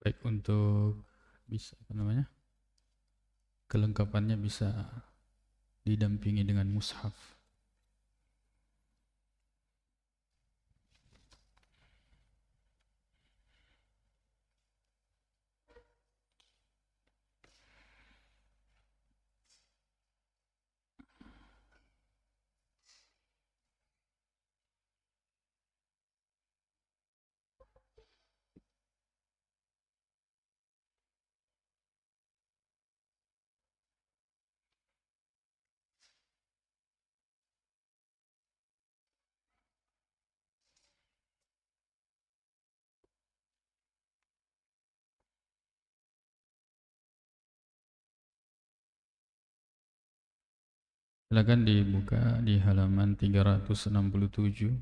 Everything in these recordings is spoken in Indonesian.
baik untuk bisa kelengkapannya bisa didampingi dengan mushaf. Silakan dibuka di halaman 367.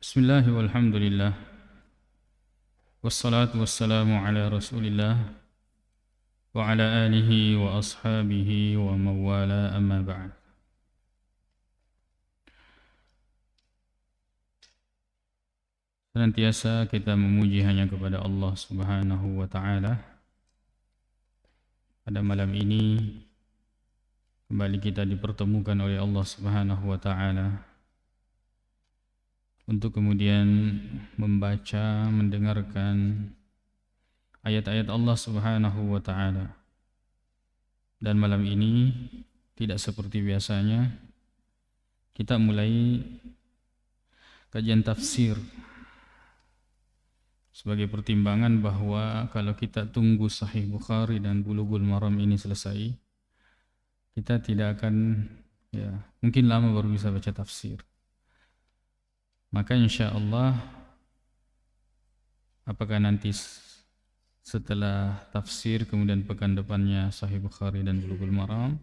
Bismillahirrahmanirrahim. Walhamdulillah. Wassalatu wassalamu ala Rasulillah wa ala alihi wa ashabihi wa mawala amma ba'd. Senantiasa kita memuji hanya kepada Allah Subhanahu wa taala. Pada malam ini kembali kita dipertemukan oleh Allah Subhanahu wa taala untuk kemudian membaca, mendengarkan ayat-ayat Allah Subhanahu wa taala. Dan malam ini tidak seperti biasanya, kita mulai kajian tafsir sebagai pertimbangan bahwa kalau kita tunggu Sahih Bukhari dan Bulughul Maram ini selesai, kita tidak akan mungkin lama baru bisa baca tafsir. Maka insya Allah, apakah nanti setelah tafsir kemudian pekan depannya Sahih Bukhari dan Bulughul Maram,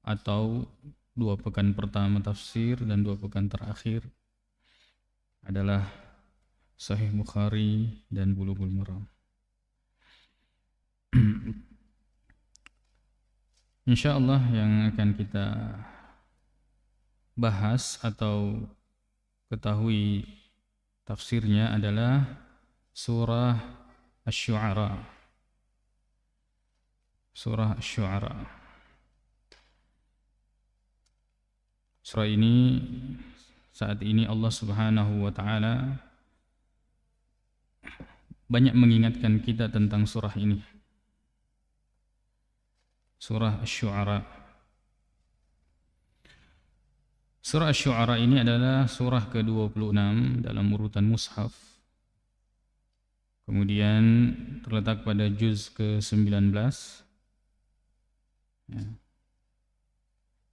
atau 2 pekan pertama tafsir dan 2 pekan terakhir adalah Sahih Bukhari dan Bulughul Maram. Insya Allah yang akan kita bahas atau ketahui tafsirnya adalah surah Asy-Syu'ara. Surah Asy-Syu'ara. Surah ini saat ini Allah Subhanahu wa taala banyak mengingatkan kita tentang surah ini. Surah Asy-Syu'ara. Surah Asy-Syu'ara ini adalah surah ke-26 dalam urutan mushaf. Kemudian terletak pada juz ke-19.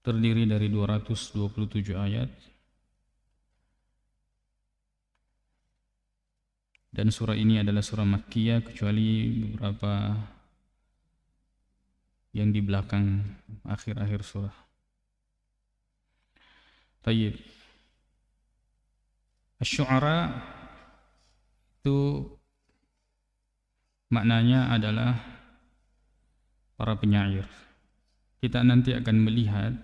Terdiri dari 227 ayat. Dan surah ini adalah surah Makkiyah kecuali beberapa yang di belakang akhir-akhir surah. Tayyib. Asy-Syu'ara itu maknanya adalah para penyair. Kita nanti akan melihat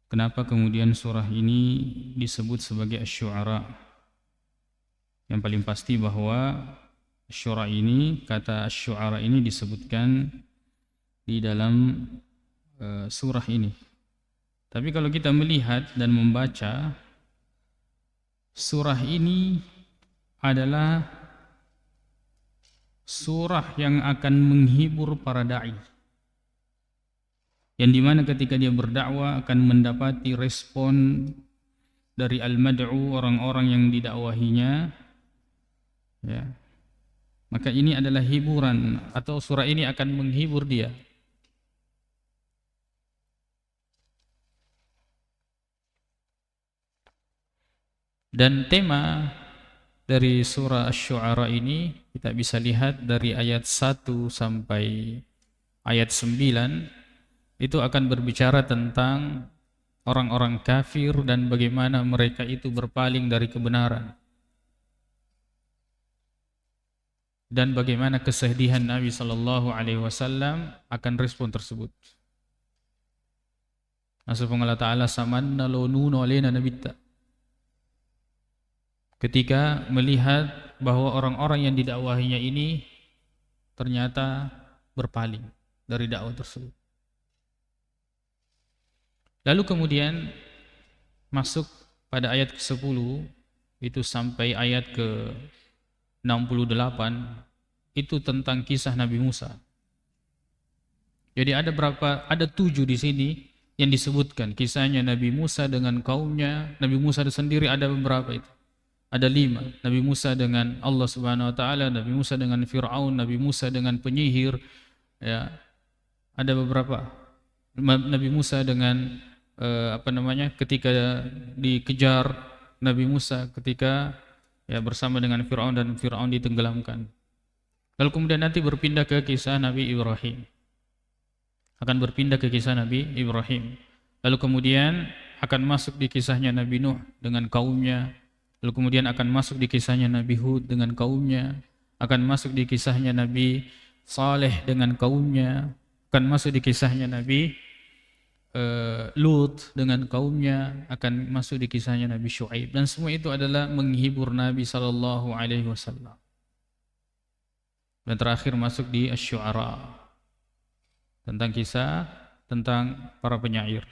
kenapa kemudian surah ini disebut sebagai Asy-Syu'ara. Yang paling pasti bahwa Asy-Syu'ara ini, kata Asy-Syu'ara ini disebutkan di dalam surah ini. Tapi kalau kita melihat dan membaca, surah ini adalah surah yang akan menghibur para da'i, yang dimana ketika dia berdakwah akan mendapati respon dari al-mad'u, orang-orang yang didakwahinya, maka ini adalah hiburan, atau surah ini akan menghibur dia. Dan tema dari surah Asy-Syu'ara ini kita bisa lihat dari ayat 1 sampai ayat 9, itu akan berbicara tentang orang-orang kafir dan bagaimana mereka itu berpaling dari kebenaran. dan bagaimana kesedihan Nabi sallallahu alaihi wasallam akan respon tersebut. Allah Ta'ala samanna lununa alaina nabitta. Ketika melihat bahwa orang-orang yang didakwahinya ini ternyata berpaling dari dakwah tersebut. Lalu kemudian masuk pada ayat ke-10 itu sampai ayat ke-68 itu tentang kisah Nabi Musa. Jadi ada 7 di sini yang disebutkan kisahnya Nabi Musa dengan kaumnya. Nabi Musa sendiri ada beberapa itu. Ada 5. Nabi Musa dengan Allah Subhanahu wa taala, Nabi Musa dengan Firaun, Nabi Musa dengan penyihir, ya. Ada beberapa. Nabi Musa dengan ketika dikejar, Nabi Musa ketika bersama dengan Firaun dan Firaun ditenggelamkan. Lalu kemudian nanti berpindah ke kisah Nabi Ibrahim. Akan berpindah ke kisah Nabi Ibrahim. Lalu kemudian akan masuk di kisahnya Nabi Nuh dengan kaumnya. Lalu kemudian akan masuk di kisahnya Nabi Hud dengan kaumnya. Akan masuk di kisahnya Nabi Saleh dengan kaumnya. Akan masuk di kisahnya Nabi Lut dengan kaumnya. Akan masuk di kisahnya Nabi Syuaib. Dan semua itu adalah menghibur Nabi sallallahu alaihi wasallam. Dan terakhir masuk di Asy-Syu'ara, tentang kisah tentang para penyair.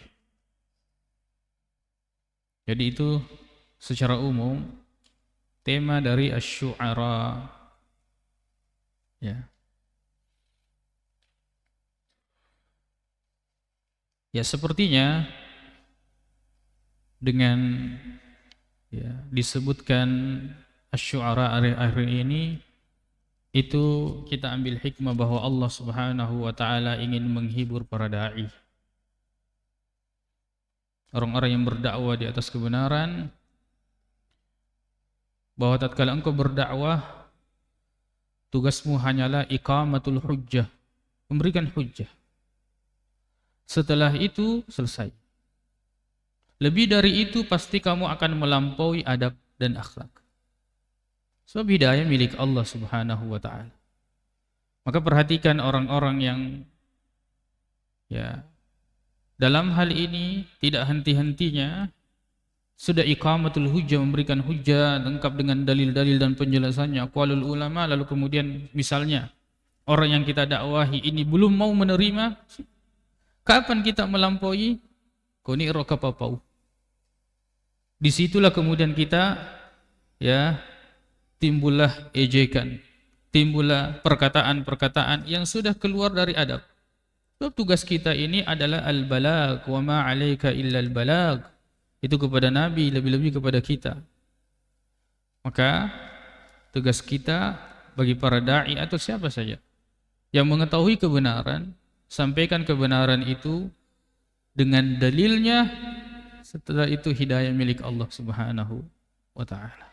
Jadi itu secara umum tema dari Asy-Syu'ara, ya. Ya sepertinya dengan disebutkan Asy-Syu'ara akhir-akhir ini, itu kita ambil hikmah bahwa Allah Subhanahu wa taala ingin menghibur para dai. Orang-orang yang berdakwah di atas kebenaran, bahwa tatkala engkau berdakwah, tugasmu hanyalah iqamatul hujjah, memberikan hujjah. Setelah itu selesai. Lebih dari itu pasti kamu akan melampaui adab dan akhlak. Sebab hidayah milik Allah Subhanahu wa taala. Maka perhatikan orang-orang yang dalam hal ini tidak henti-hentinya sudah iqamatul hujjah, memberikan hujjah lengkap dengan dalil-dalil dan penjelasannya, aqwalul ulama. Lalu kemudian misalnya orang yang kita dakwahi ini belum mau menerima, kapan kita melampaui? Koni rokapapau. Disitulah kemudian kita timbullah ejekan, timbullah perkataan-perkataan yang sudah keluar dari adab. Sebab tugas kita ini adalah al-balag, wa ma 'alaika illa al-balag. Itu kepada Nabi, lebih-lebih kepada kita. Maka tugas kita bagi para dai atau siapa saja yang mengetahui kebenaran, sampaikan kebenaran itu dengan dalilnya. Setelah itu hidayah milik Allah Subhanahu wa taala.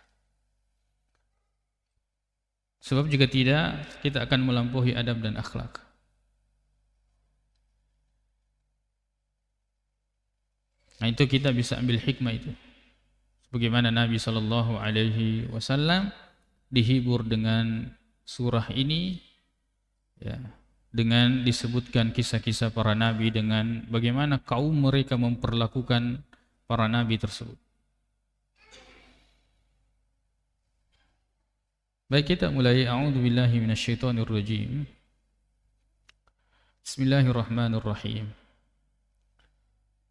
Sebab jika tidak, kita akan melampaui adab dan akhlak. Nah, itu kita bisa ambil hikmah itu. Bagaimana Nabi sallallahu alaihi wasallam dihibur dengan surah ini, dengan disebutkan kisah-kisah para nabi, dengan bagaimana kaum mereka memperlakukan para nabi tersebut. Baik, kita mulai. A'udzubillahi minasyaitonirrajim. Bismillahirrahmanirrahim.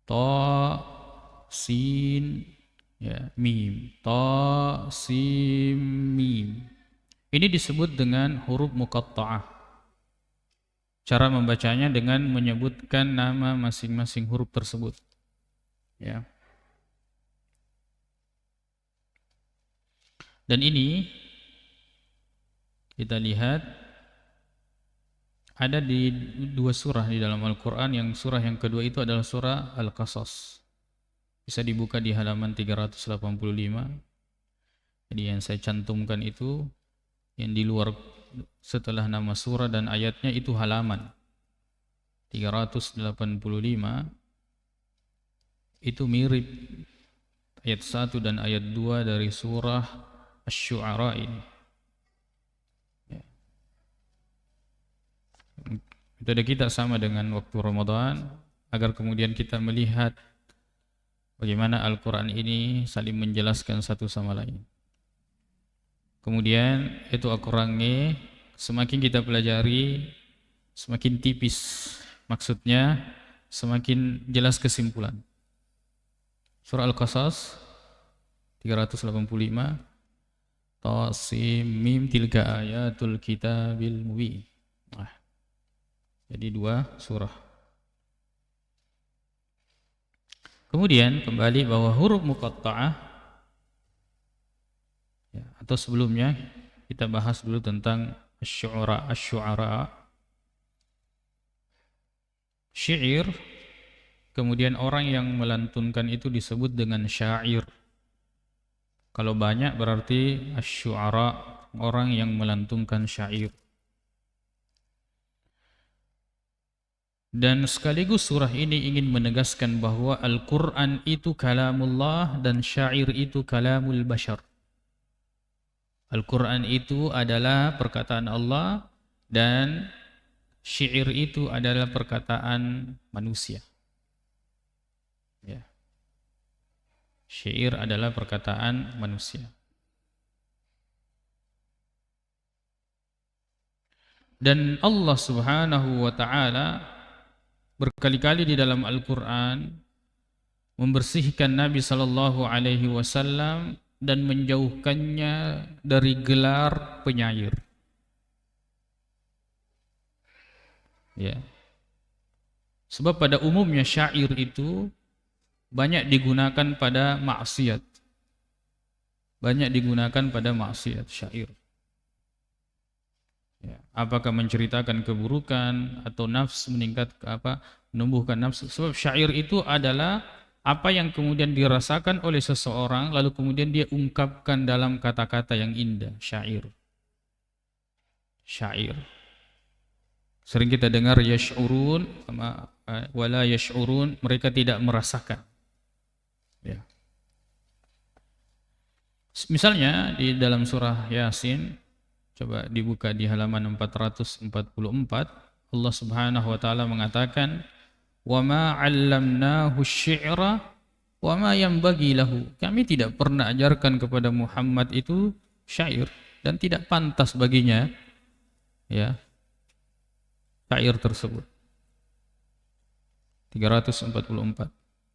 Ta sin mim. Ta sin mim. Ini disebut dengan huruf muqatta'ah. Cara membacanya dengan menyebutkan nama masing-masing huruf tersebut. Dan ini kita lihat ada di 2 surah di dalam Al-Quran. Yang surah yang kedua itu adalah surah Al-Qasas. Bisa dibuka di halaman 385. Jadi yang saya cantumkan itu yang di luar setelah nama surah dan ayatnya itu halaman 385. Itu mirip ayat 1 dan ayat 2 dari surah Asy-Syu'ara ini. Metode kita sama dengan waktu Ramadan, agar kemudian kita melihat bagaimana Al-Quran ini saling menjelaskan satu sama lain. Kemudian itu Al-Qurannya semakin kita pelajari, semakin tipis. Maksudnya semakin jelas kesimpulan. Surah Al-Qasas 385, Tasim Mim tilka ayatul kitabil mubin. Nah, jadi 2 surah. Kemudian kembali bahwa huruf muqatta'ah, ya, atau sebelumnya kita bahas dulu tentang asy-syu'ara. Syair, kemudian orang yang melantunkan itu disebut dengan syair. Kalau banyak berarti asy-syu'ara, orang yang melantunkan syair. Dan sekaligus surah ini ingin menegaskan bahwa Al-Quran itu kalamullah dan syair itu kalamul bashar. Al-Quran itu adalah perkataan Allah dan syair itu adalah perkataan manusia. Ya. Syair adalah perkataan manusia. Dan Allah Subhanahu wa ta'ala berkali-kali di dalam Al-Quran membersihkan Nabi sallallahu alaihi wasallam dan menjauhkannya dari gelar penyair. Ya. Sebab pada umumnya syair itu banyak digunakan pada maksiat. Banyak digunakan pada maksiat syair. Ya. Apakah menceritakan keburukan atau nafsu menumbuhkan nafsu. Sebab syair itu adalah apa yang kemudian dirasakan oleh seseorang lalu kemudian dia ungkapkan dalam kata-kata yang indah. Syair. Sering kita dengar yash'urun wala yash'urun, mereka tidak merasakan. Ya. Misalnya di dalam surah Yasin, coba dibuka di halaman 444, Allah Subhanahu wa taala mengatakan, "Wa ma 'allamnahu asy-syi'ra wa ma yanbaghi lahu." Kami tidak pernah ajarkan kepada Muhammad itu syair dan tidak pantas baginya, ya, syair tersebut. 344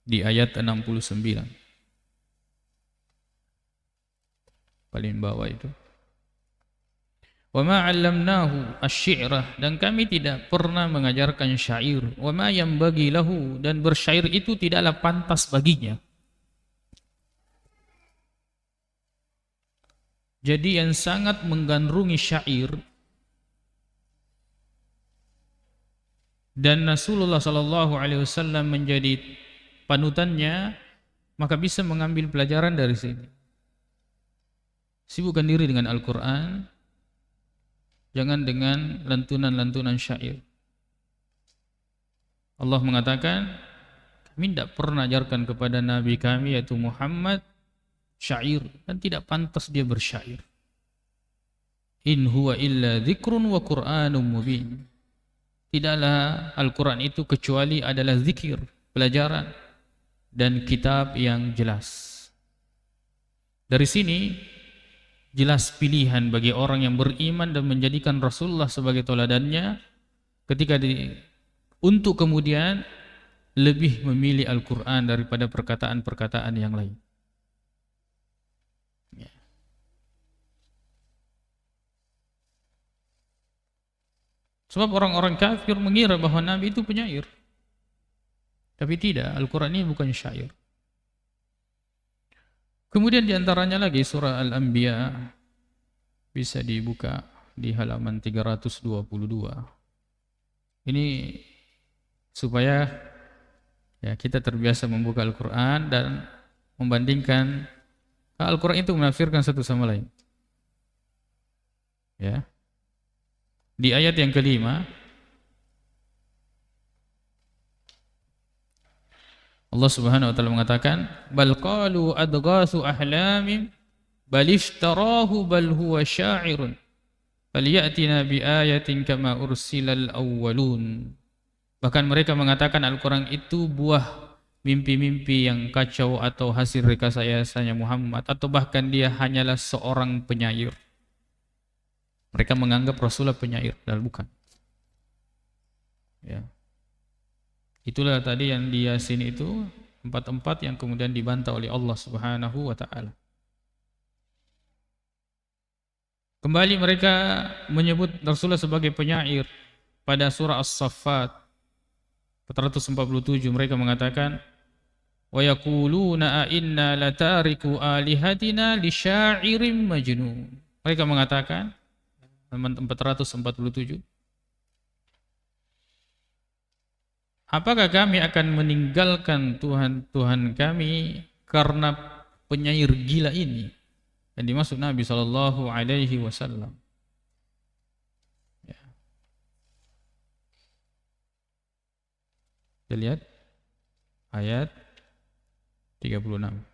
di ayat 69. Paling bawah itu. Wa ma 'allamnahu asy-syi'ra, dan kami tidak pernah mengajarkan syair. Wa ma yanbaghi lahu, dan bersyair itu tidaklah pantas baginya. Jadi yang sangat menggandrungi syair dan Rasulullah sallallahu alaihi wasallam menjadi panutannya, maka bisa mengambil pelajaran dari sini. Sibukkan diri dengan Al-Quran, jangan dengan lantunan-lantunan syair. Allah mengatakan, kami tidak pernah ajarkan kepada Nabi kami yaitu Muhammad syair, dan tidak pantas dia bersyair. In huwa illa dzikrun wa Qur'anun mubin. Tidaklah Al-Quran itu kecuali adalah zikir, pelajaran, dan kitab yang jelas. Dari sini jelas pilihan bagi orang yang beriman dan menjadikan Rasulullah sebagai teladannya ketika untuk kemudian lebih memilih Al-Quran daripada perkataan-perkataan yang lain. Ya. Sebab orang-orang kafir mengira bahwa Nabi itu penyair. Tapi tidak, Al-Quran ini bukan syair. Kemudian diantaranya lagi surah Al-Anbiya, bisa dibuka di halaman 322. Ini supaya ya kita terbiasa membuka Al-Quran dan membandingkan Al-Quran itu menafsirkan satu sama lain. Ya. Di ayat yang kelima, Allah Subhanahu wa taala mengatakan, "Bal qalu adghasu ahlamin bal iftarahu bal huwa sya'irun falyatina biayatin kama ursilal awwalun. Bahkan mereka mengatakan Al-Quran itu buah mimpi-mimpi yang kacau atau hasil rekayasanya Muhammad, atau bahkan dia hanyalah seorang penyair. Mereka menganggap Rasulullah penyair, padahal bukan. Ya. Itulah tadi yang di Yasin itu empat yang kemudian dibantah oleh Allah Subhanahu wa taala. Kembali mereka menyebut Rasulullah sebagai penyair. Pada surah As-Saffat 447 mereka mengatakan wa yaquluna a inna latariku alihatina li syairim majnun. Mereka mengatakan 447, apakah kami akan meninggalkan Tuhan kami karena penyair gila ini? Yang dimaksud Nabi sallallahu alaihi wasallam. Ya. Kita lihat ayat 36.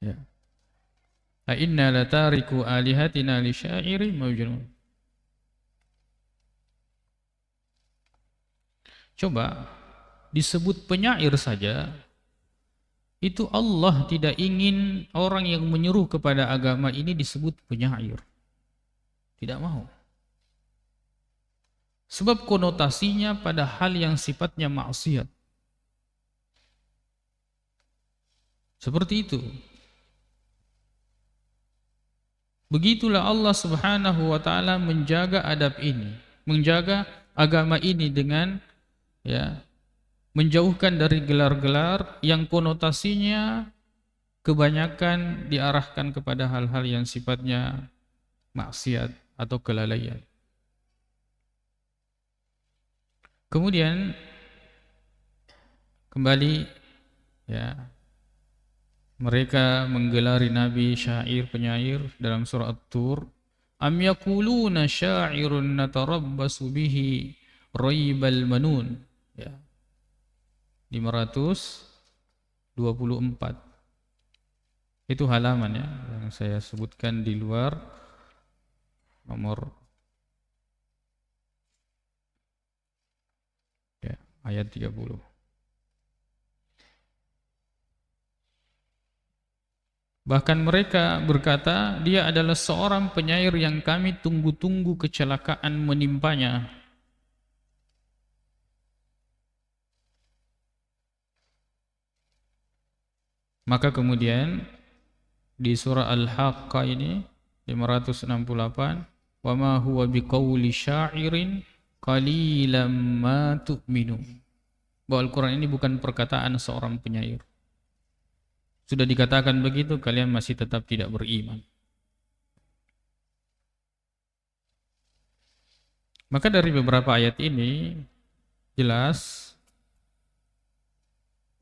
Ya. A inna latariku alihatina li syairin majnun. Coba disebut penyair saja, itu Allah tidak ingin orang yang menyeru kepada agama ini disebut penyair. Tidak mau. Sebab konotasinya pada hal yang sifatnya maksiat. Seperti itu. Begitulah Allah Subhanahu wa taala menjaga adab ini, menjaga agama ini dengan menjauhkan dari gelar-gelar yang konotasinya kebanyakan diarahkan kepada hal-hal yang sifatnya maksiat atau kelalaian. Kemudian kembali mereka menggelari Nabi syair, penyair dalam surah At-Tur. Am yaquluna syairun natarabbasu bihi raibal manun. 524. Itu halaman yang saya sebutkan di luar nomor ayat 30. Bahkan mereka berkata, dia adalah seorang penyair yang kami tunggu-tunggu kecelakaan menimpanya. Maka kemudian di surah Al-Haqqah ini 568, wa ma huwa biqauli syairin qalilam ma tu'minun. Bahwa Al-Quran ini bukan perkataan seorang penyair. Sudah dikatakan begitu, kalian masih tetap tidak beriman. Maka dari beberapa ayat ini jelas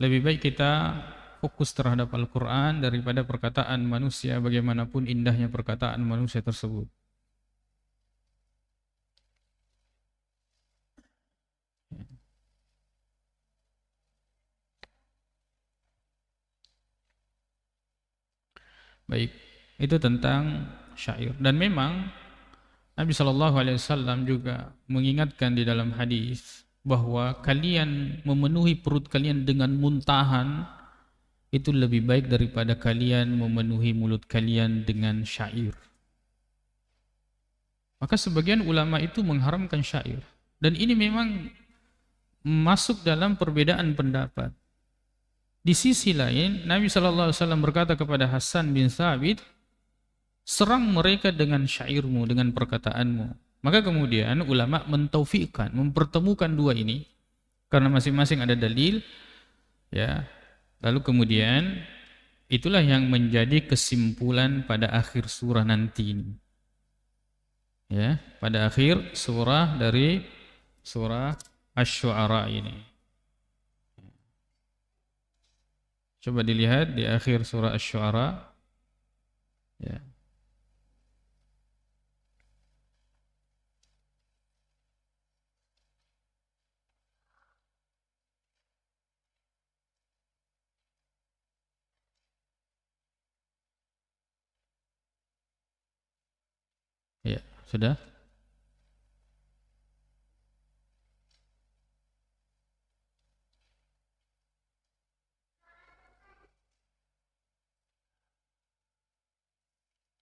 lebih baik kita fokus terhadap Al-Quran daripada perkataan manusia, bagaimanapun indahnya perkataan manusia tersebut. Baik, itu tentang syair. Dan memang Nabi SAW juga mengingatkan di dalam hadis bahwa kalian memenuhi perut kalian dengan muntahan itu lebih baik daripada kalian memenuhi mulut kalian dengan syair. Maka sebagian ulama itu mengharamkan syair. Dan ini memang masuk dalam perbedaan pendapat. Di sisi lain, Nabi SAW berkata kepada Hasan bin Thabit, serang mereka dengan syairmu, dengan perkataanmu. Maka kemudian ulama mentaufikkan, mempertemukan dua ini, karena masing-masing ada dalil, lalu kemudian itulah yang menjadi kesimpulan pada akhir surah nanti ini. Pada akhir surah dari surah Asy-Syu'ara ini. Coba dilihat di akhir surah Asy-Syu'ara. Ya, sudah?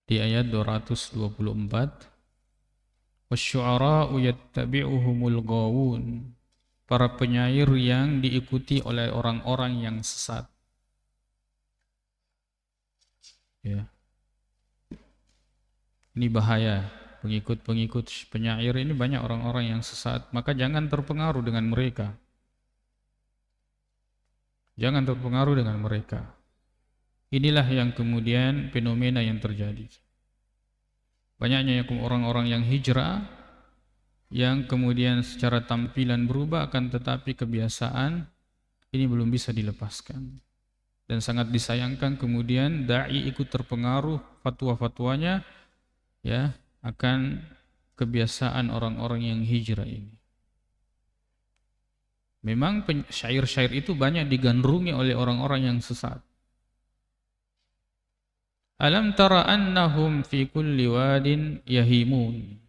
Di ayat 224, wasyu'ara'u yattabi'uhumul ghawun. Para penyair yang diikuti oleh orang-orang yang sesat. Ya. Ini bahaya. Pengikut-pengikut penyair ini banyak orang-orang yang sesat, maka jangan terpengaruh dengan mereka. Jangan terpengaruh dengan mereka. Inilah yang kemudian fenomena yang terjadi. Banyaknya orang-orang yang hijrah, yang kemudian secara tampilan berubah, akan tetapi kebiasaan ini belum bisa dilepaskan. Dan sangat disayangkan kemudian dai ikut terpengaruh fatwa-fatwanya, ya, akan kebiasaan orang-orang yang hijrah ini. Memang syair-syair itu banyak digandrungi oleh orang-orang yang sesat. Alam tara annahum fi kulli wadin yahimun.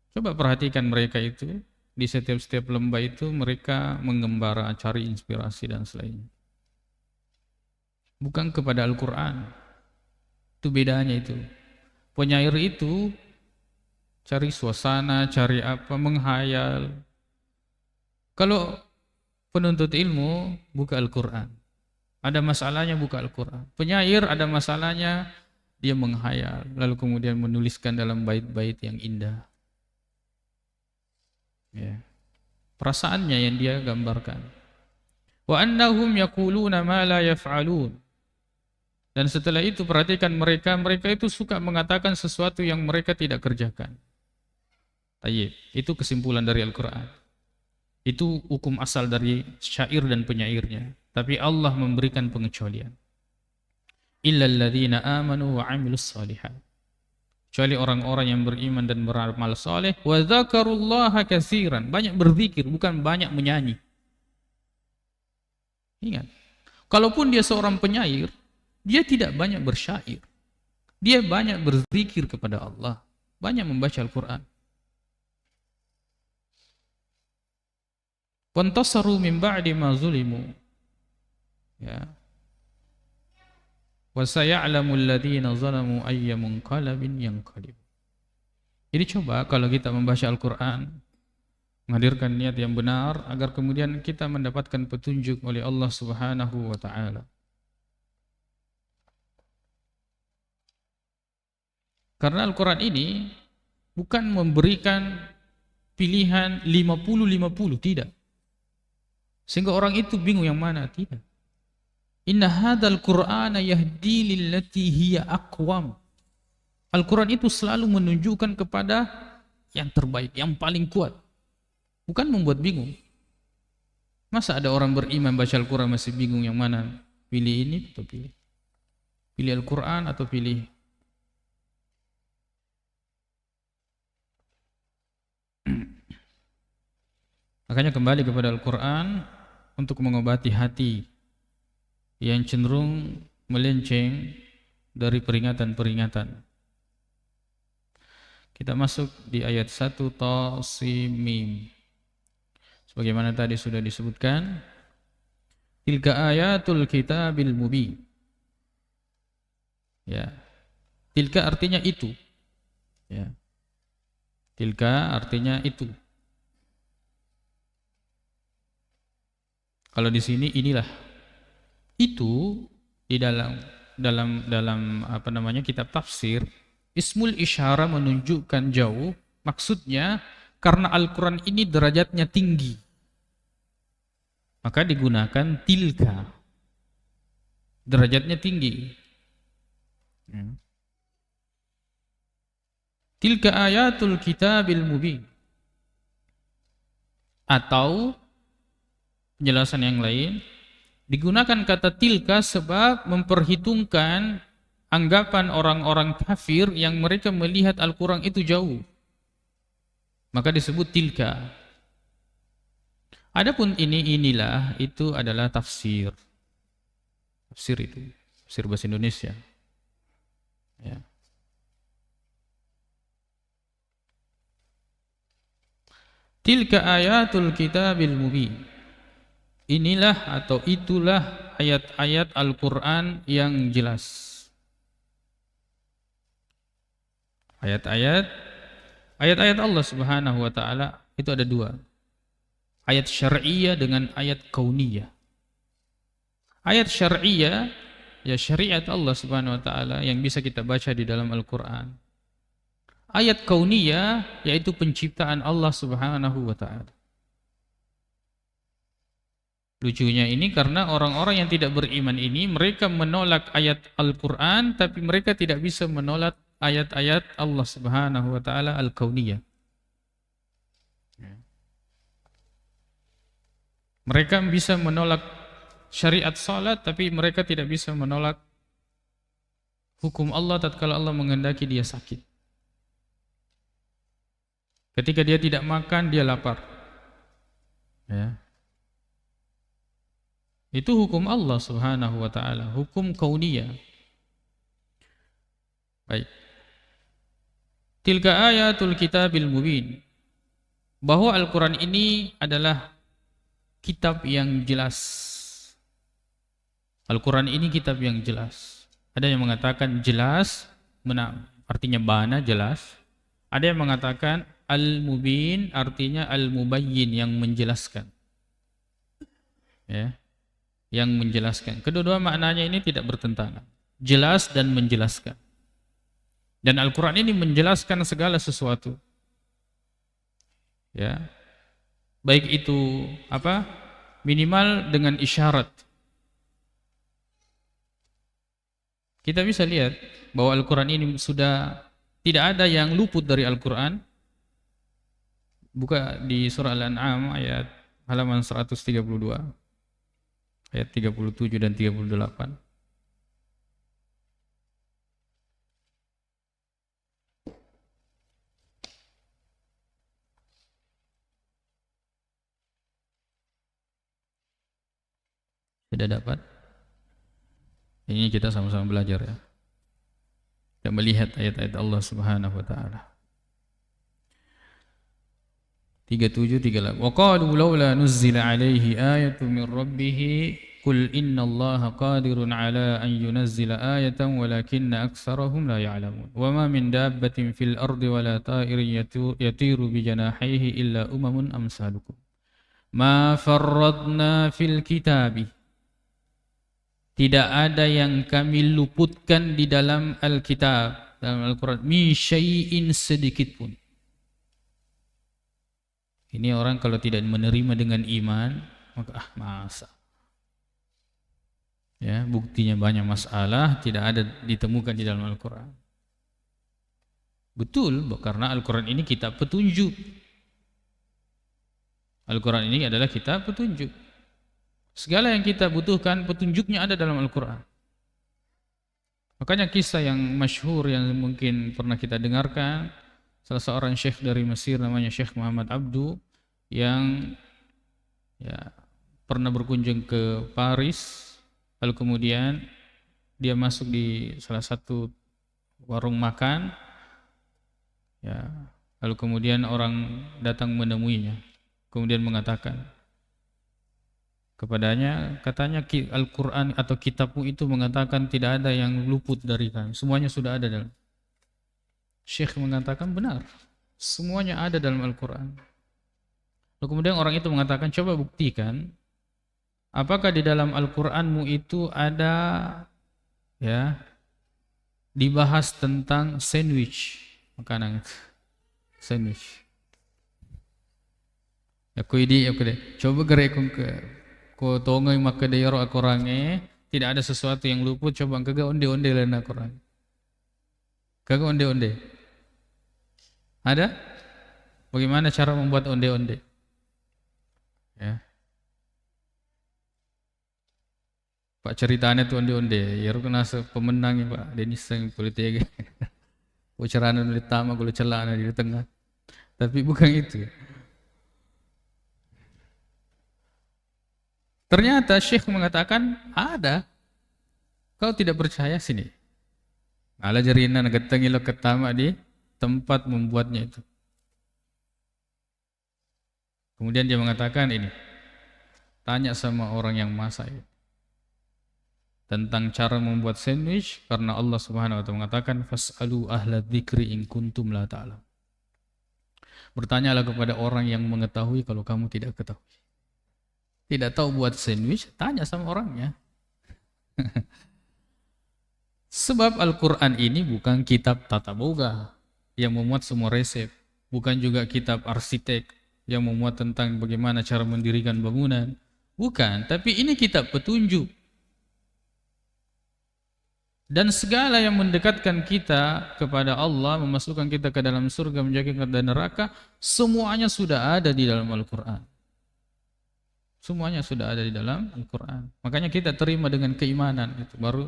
Coba perhatikan mereka itu, di setiap lembah itu mereka mengembara, cari inspirasi dan selainnya. Bukan kepada Al-Quran. Itu bedanya itu. Penyair itu cari suasana, cari apa, menghayal. Kalau penuntut ilmu buka Al-Quran, ada masalahnya buka Al-Quran. Penyair ada masalahnya, dia menghayal, lalu kemudian menuliskan dalam bait-bait yang indah. Ya. Perasaannya yang dia gambarkan. Wa annahum yaquluna ma la yaf'alun. Dan setelah itu perhatikan mereka itu suka mengatakan sesuatu yang mereka tidak kerjakan. Tayyib, itu kesimpulan dari Al-Quran. Itu hukum asal dari syair dan penyairnya. Tapi Allah memberikan pengecualian. Illal ladzina amanu wa 'amilus shalihat. Kecuali orang-orang yang beriman dan beramal saleh, wa dzakarullaha katsiran, banyak berzikir, bukan banyak menyanyi. Ingat, kalaupun dia seorang penyair, dia tidak banyak bersyair. Dia banyak berzikir kepada Allah, banyak membaca Al-Quran. Wantasaru min ba'di ma zulimu. Ya. Wa saya'lamu alladhina zalamu ayya munqalabin yanqalib. Jadi coba kalau kita membaca Al-Quran, menghadirkan niat yang benar agar kemudian kita mendapatkan petunjuk oleh Allah Subhanahu wa taala. Karena Al-Quran ini bukan memberikan pilihan 50-50, tidak. Sehingga orang itu bingung yang mana, tidak. Inna hadzal Qur'ana yahdi lillati hiya aqwam. Al-Quran itu selalu menunjukkan kepada yang terbaik, yang paling kuat. Bukan membuat bingung. Masa ada orang beriman baca Al-Quran masih bingung yang mana? Pilih ini atau pilih? Pilih Al-Quran atau pilih? Makanya kembali kepada Al-Quran untuk mengobati hati yang cenderung melenceng dari peringatan-peringatan. Kita masuk di ayat 1 Tasimim. Sebagaimana tadi sudah disebutkan, tilka ayatul kitabil mubin. Ya. Tilka artinya itu. Ya. Tilka artinya itu. Kalau di sini inilah. Itu di dalam apa namanya kitab tafsir, ismul isyara menunjukkan jauh, maksudnya karena Al-Quran ini derajatnya tinggi, maka digunakan tilka, derajatnya tinggi. Tilka ayatul kitabil mubin. Atau penjelasan yang lain, digunakan kata tilka sebab memperhitungkan anggapan orang-orang kafir yang mereka melihat Al-Quran itu jauh. Maka disebut tilka. Adapun inilah itu adalah tafsir. Tafsir itu, tafsir bahasa Indonesia. Ya. Tilka ayatul kitabil mubin. Inilah atau itulah ayat-ayat Al-Quran yang jelas. Ayat-ayat Allah Subhanahu wa taala itu ada dua. Ayat syar'iyyah dengan ayat kauniyah. Ayat syar'iyyah ya syariat Allah Subhanahu wa taala yang bisa kita baca di dalam Al-Qur'an. Ayat kauniyah yaitu penciptaan Allah Subhanahu wa taala. Lucunya ini karena orang-orang yang tidak beriman ini mereka menolak ayat Al-Qur'an tapi mereka tidak bisa menolak ayat-ayat Allah Subhanahu wa taala al-kauniyah. Mereka bisa menolak syariat salat tapi mereka tidak bisa menolak hukum Allah tatkala Allah menghendaki dia sakit. Ketika dia tidak makan dia lapar. Ya. Itu hukum Allah Subhanahu wa taala, hukum kauniyah. Baik. Tilka ayatul kitabil mubin. Bahwa Al-Qur'an ini adalah kitab yang jelas. Al-Quran ini kitab yang jelas. Ada yang mengatakan jelas, artinya bana jelas. Ada yang mengatakan al-mubin artinya al-mubayyin yang menjelaskan. Ya, yang menjelaskan. Kedua-dua maknanya ini tidak bertentangan. Jelas dan menjelaskan. Dan Al-Quran ini menjelaskan segala sesuatu. Ya. Baik itu apa? Minimal dengan isyarat. Kita bisa lihat bahwa Al-Quran ini sudah tidak ada yang luput dari Al-Quran. Buka di surah Al-An'am ayat halaman 132, ayat 37 dan 38. Sudah dapat? Ini kita sama-sama belajar ya. Kita melihat ayat-ayat Allah Subhanahu wa taala. 37 38. Wa qalu laula nuzzila alaihi ayatun min rabbih qul innallaha qadirun ala an yunazzila ayatan walakinna aktsarahum la ya'lamun. Wa ma min dabbatin fil ardi wala ta'irin yatiru bi janahihi illa umamun amsalukum. Ma farradna fil kitabi. Tidak ada yang kami luputkan di dalam Alkitab, dalam Al-Quran, min syai'in sedikit pun. Ini orang kalau tidak menerima dengan iman, maka masa. Ya, buktinya banyak masalah tidak ada ditemukan di dalam Al-Quran. Betul, karena Al-Quran ini kitab petunjuk. Al-Quran ini adalah kitab petunjuk. Segala yang kita butuhkan petunjuknya ada dalam Al-Quran. Makanya kisah yang masyhur yang mungkin pernah kita dengarkan, salah seorang syekh dari Mesir namanya Syekh Muhammad Abdu yang ya, pernah berkunjung ke Paris, lalu kemudian dia masuk di salah satu warung makan, ya, lalu kemudian orang datang menemuinya, kemudian mengatakan kepadanya, katanya Al-Quran atau kitabmu itu mengatakan tidak ada yang luput dari kami, semuanya sudah ada dalam. Syekh mengatakan benar, semuanya ada dalam Al-Quran. Lalu kemudian orang itu mengatakan, coba buktikan apakah di dalam Al-Quranmu itu ada ya dibahas tentang sandwich, makanan sandwich. Aku ini coba gerekung ke ko tongoy makadayaro akorange, tidak ada sesuatu yang luput, coba kaga onde-onde lana akorang. Kaga onde-onde. Ada? Bagaimana cara membuat onde-onde? Ya. Pak ceritanya tuh onde-onde, ya rukun asa pemenang ya Pak Denis yang politik. Ucaran di tama gulu celana di tengah. Tapi bukan itu. Ternyata Syekh mengatakan ada. Kau tidak percaya sini. Ala jarina nagatangilo ketama di tempat membuatnya itu. Kemudian dia mengatakan ini, tanya sama orang yang masak tentang cara membuat sandwich, karena Allah Subhanahu wa taala mengatakan fas'alu ahla dzikri in kuntum la ta'lam. Bertanyalah kepada orang yang mengetahui kalau kamu tidak ketahui. Tidak tahu buat sandwich, tanya sama orangnya. Sebab Al-Quran ini bukan kitab tata boga yang memuat semua resep, bukan juga kitab arsitek yang memuat tentang bagaimana cara mendirikan bangunan, bukan, tapi ini kitab petunjuk. Dan segala yang mendekatkan kita kepada Allah, memasukkan kita ke dalam surga, menjaga kita dari neraka, semuanya sudah ada di dalam Al-Quran. Semuanya sudah ada di dalam Al-Quran. Makanya kita terima dengan keimanan, itu baru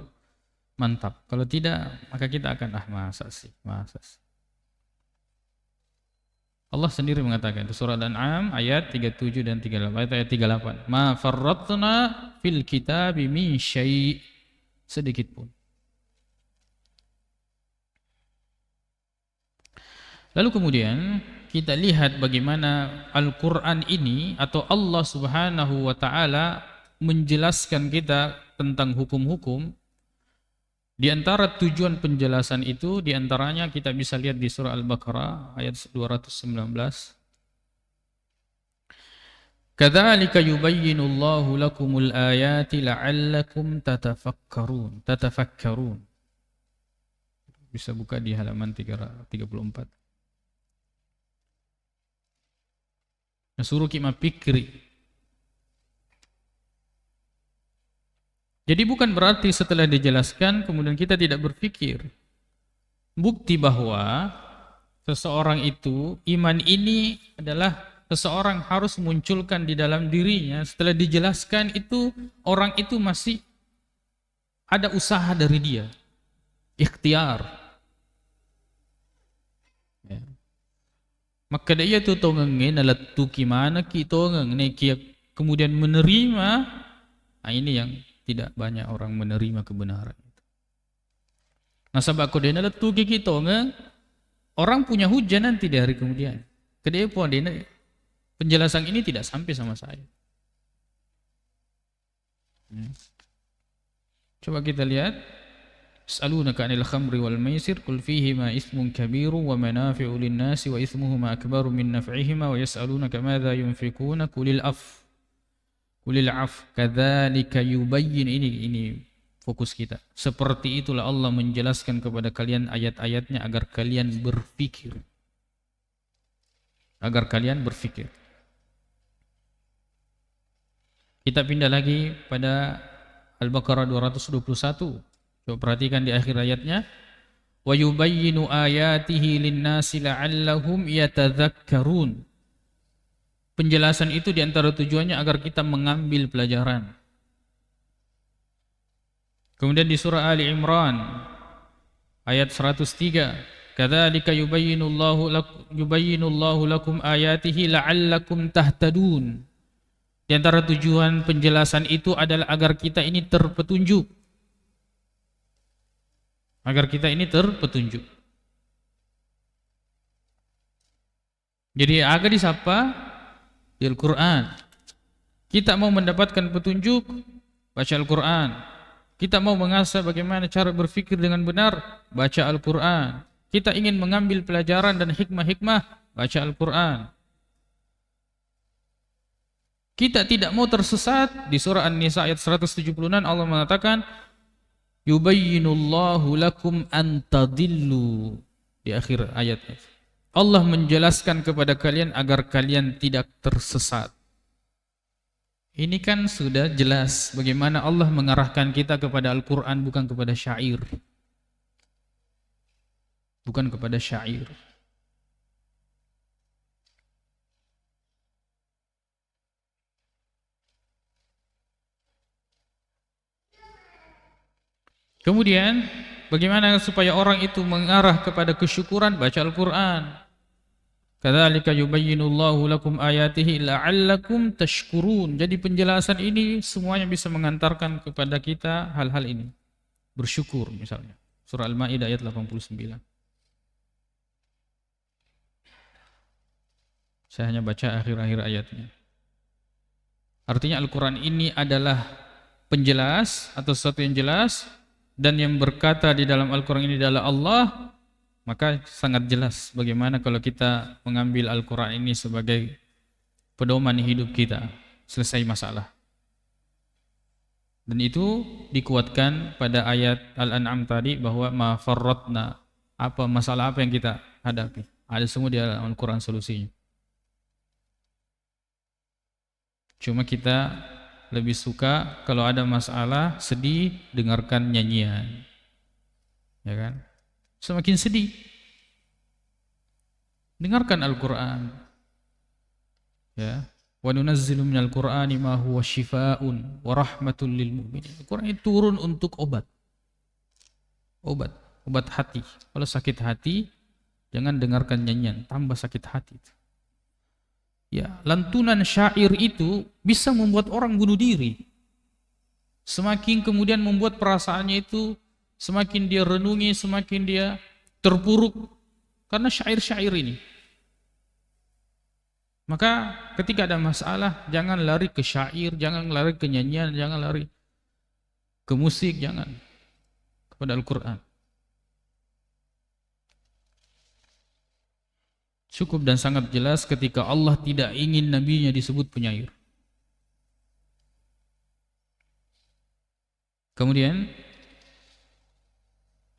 mantap. Kalau tidak, maka kita akan masa sih. Allah sendiri mengatakan itu surah Al-An'am ayat 37 dan 38. Ayat 38. Ma farratna fil kitabi min syai', sedikit pun. Lalu kemudian kita lihat bagaimana Al-Quran ini atau Allah Subhanahu wa ta'ala menjelaskan kita tentang hukum-hukum. Di antara tujuan penjelasan itu, di antaranya kita bisa lihat di surah Al-Baqarah ayat 219. Kadzalika yubayyinullahu lakumul ayati la'allakum tatafakkarun. Bisa buka di halaman 34. Nasuruh kima pikri. Jadi bukan berarti setelah dijelaskan kemudian kita tidak berpikir. Bukti bahwa seseorang itu, iman ini adalah seseorang harus munculkan di dalam dirinya. Setelah dijelaskan itu, orang itu masih ada usaha dari dia, ikhtiar. Ya. Maka dia itu tongengin alat tuki mana ki tongeng kemudian menerima. Nah, ini yang tidak banyak orang menerima kebenaran itu. Nah, sebab kodena alat tuki ki tongeng, orang punya hujah nanti di hari kemudian. Kedai pun penjelasan ini tidak sampai sama saya. Coba kita lihat. Yas'alunaka 'anil khamri wal maisir qul fihima itsmun kabirun wa manafi'u lin-nasi wa itsmuhuma akbaru min naf'ihima wa yas'alunaka madza yunfikuna qulil af kadzalika yubayyin. Ini fokus kita. Seperti itulah Allah menjelaskan kepada kalian ayat-ayatnya agar kalian berpikir. Kita pindah lagi pada Al-Baqarah 221. Coba perhatikan di akhir ayatnya. Wa yubayyinu ayatihi lin-nasi la'allahum yatadzakkarun. Penjelasan itu di antara tujuannya agar kita mengambil pelajaran. Kemudian di surah Ali Imran ayat 103, kadzalika yubayyinullahu lakum ayatihi la'allakum tahtadun. Di antara tujuan penjelasan itu adalah agar kita ini terpetunjuk. Jadi agar disapa di Al-Quran. Kita mau mendapatkan petunjuk, baca Al-Quran. Kita mau mengasah bagaimana cara berpikir dengan benar, baca Al-Quran. Kita ingin mengambil pelajaran dan hikmah-hikmah, baca Al-Quran. Kita tidak mau tersesat. Di surah An-Nisa ayat 176 Allah mengatakan yubayyinullahu lakum an tadillu. Di akhir ayatnya Allah menjelaskan kepada kalian agar kalian tidak tersesat. Ini kan sudah jelas bagaimana Allah mengarahkan kita kepada Al-Quran, bukan kepada syair. Kemudian bagaimana supaya orang itu mengarah kepada kesyukuran? Baca Al-Quran. Kadzalika yubayyinullahu lakum ayatihi la'allakum tashkurun. Jadi penjelasan ini semuanya bisa mengantarkan kepada kita hal-hal ini. Bersyukur misalnya. Surah Al-Maidah ayat 89. Saya hanya baca akhir-akhir ayatnya. Artinya Al-Quran ini adalah penjelas atau sesuatu yang jelas, dan yang berkata di dalam Al-Quran ini adalah Allah, maka sangat jelas bagaimana kalau kita mengambil Al-Quran ini sebagai pedoman hidup kita, selesai masalah. Dan itu dikuatkan pada ayat Al-An'am tadi, bahwa ma farratna, apa masalah apa yang kita hadapi, ada semua di dalam Al-Quran solusinya. Cuma kita lebih suka kalau ada masalah sedih, dengarkan nyanyian, ya kan? Semakin sedih, dengarkan Al-Quran, ya. Wa nunazzilu minal Qur'ani ma huwa syifaa'un wa rahmatul lil mu'minin. Al-Quran itu turun untuk obat hati. Kalau sakit hati, jangan dengarkan nyanyian, tambah sakit hati. Ya, lantunan syair itu bisa membuat orang bunuh diri. Semakin kemudian membuat perasaannya itu, semakin dia renungi, semakin dia terpuruk karena syair-syair ini. Maka ketika ada masalah, jangan lari ke syair, jangan lari ke nyanyian, jangan lari ke musik, jangan, kepada Al-Quran. Cukup dan sangat jelas ketika Allah tidak ingin nabinya disebut penyair. Kemudian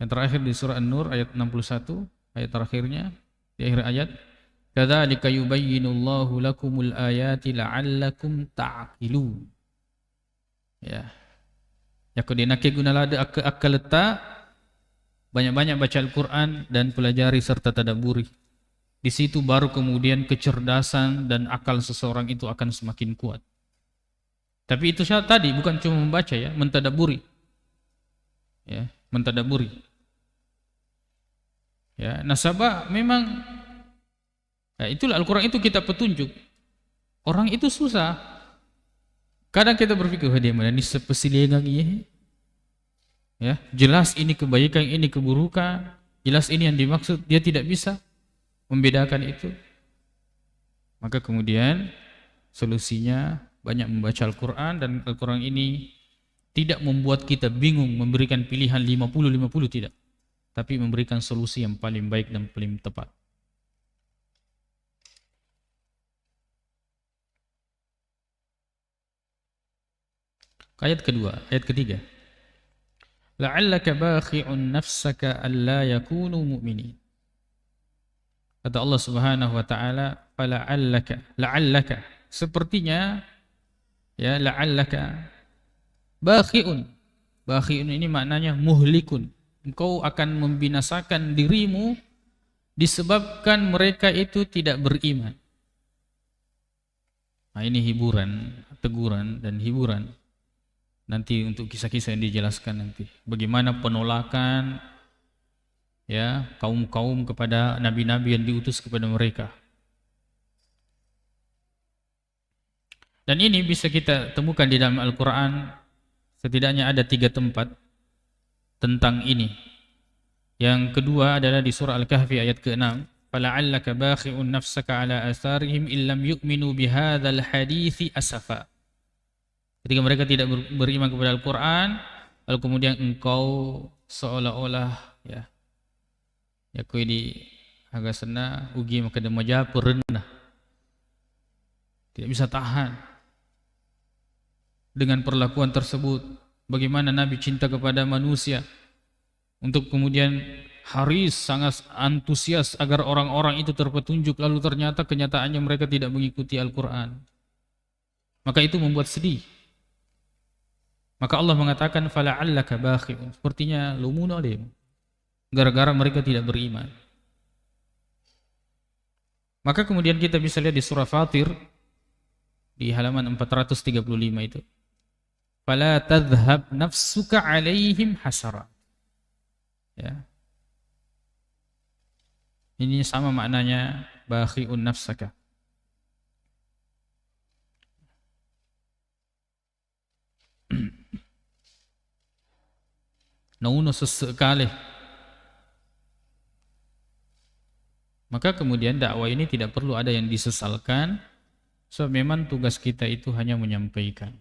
yang terakhir di surah An-Nur ayat 61, ayat terakhirnya, di akhir ayat, kadzalika yubayyinullahu lakumul ayati la'allakum ta'qilun. Ya. Yakodinake gunalada akal letak, banyak-banyak baca Al-Quran dan pelajari serta tadabburi. Di situ baru kemudian kecerdasan dan akal seseorang itu akan semakin kuat. Tapi itu tadi bukan cuma membaca, ya, mentadaburi. Ya, mentadaburi. Ya, nasabah memang, ya, itulah Al-Quran itu kita petunjuk. Orang itu susah. Kadang kita berpikir, dia mana ni sepesilengang ini. Ya, jelas ini kebaikan, ini keburukan, jelas ini yang dimaksud, dia tidak bisa membedakan itu. Maka kemudian solusinya banyak membaca Al-Quran, dan Al-Quran ini tidak membuat kita bingung memberikan pilihan 50-50, tidak, tapi memberikan solusi yang paling baik dan paling tepat. Ayat kedua, ayat ketiga, la'allaka bakhi'un nafsaka alla yakunu mu'minin. Kata Allah Subhanahu wa taala, fala'allaka, la'allaka, sepertinya, ya, la'allaka bakhi'un. Bakhi'un ini maknanya muhlikun. Engkau akan membinasakan dirimu disebabkan mereka itu tidak beriman. Nah, ini hiburan, teguran dan hiburan. Nanti untuk kisah-kisah yang dijelaskan nanti, bagaimana penolakan, ya, kaum-kaum kepada nabi-nabi yang diutus kepada mereka. Dan ini bisa kita temukan di dalam Al-Quran, setidaknya ada 3 tempat tentang ini. Yang kedua adalah di surah Al-Kahfi ayat ke-6, fala'allaka bakhi'un nafsaka ala atharihim illam yu'minu bihadzal hadithi asafa. Ketika mereka tidak beriman kepada Al-Quran, lalu kemudian engkau seolah-olah, ya, kau di agak sena ugi maka demaja perenah, tidak bisa tahan dengan perlakuan tersebut. Bagaimana Nabi cinta kepada manusia, untuk kemudian haris, sangat antusias agar orang-orang itu terpetunjuk, lalu ternyata kenyataannya mereka tidak mengikuti Al-Quran. Maka itu membuat sedih. Maka Allah mengatakan fala'allaka bakhi'un, sepertinya lumun alim, gara-gara mereka tidak beriman. Maka kemudian kita bisa lihat di surah Fatir di halaman 435 itu, fala tadhhab nafsuka 'alaihim hasarat. Ya. Ini sama maknanya bakhi'un nafsaka. Nauno sesekali Maka kemudian dakwah ini tidak perlu ada yang disesalkan, sebab memang tugas kita itu hanya menyampaikan.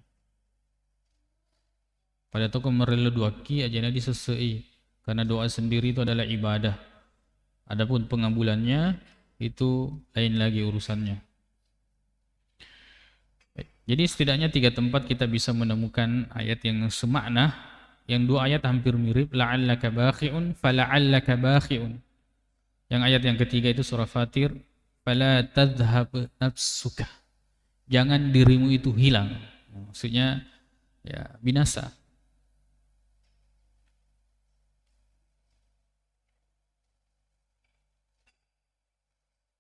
Pada tokoh merelu duaki aja disesei, karena doa sendiri itu adalah ibadah. Adapun pengabulannya itu lain lagi urusannya. Jadi setidaknya 3 tempat kita bisa menemukan ayat yang semakna, yang 2 ayat hampir mirip, la'allaka bakhi'un fala'allaka bakhi'un. Yang ayat yang ketiga itu surah Fatir, fala tadhhab nafsuka. Jangan dirimu itu hilang. Maksudnya ya binasa.